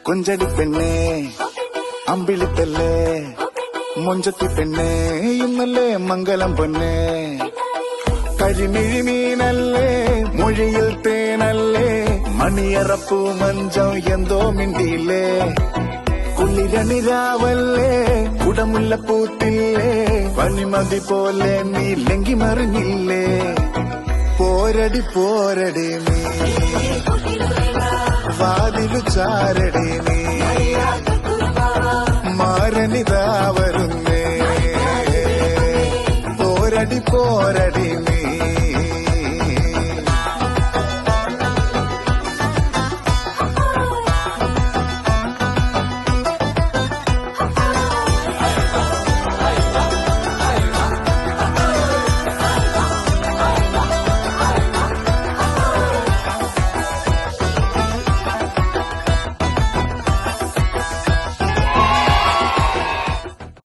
കൊഞ്ചടി പെണ്ണേ അമ്പിളിത്തല്ലേ മൊഞ്ചത്തി പെണ്ണേ ഇന്നല്ലേ മംഗലം പൊന്നേ കരിമിഴി മീനല്ലേ മൊഴിയിൽ തേനല്ലേ മണിയറപ്പൂ മഞ്ചം എന്തോ മിണ്ടിയില്ലേ കുളിരണിരാവല്ലേ കുടമുല്ലപ്പൂത്തില്ലേ പനിമതി പോലെ നീ ലങ്കി മറിഞ്ഞില്ലേ പോരടി പോരടി നീ വാതിലു ചാരടി നീ മാരനിതാ വരുന്നേ പോരടി പോരടി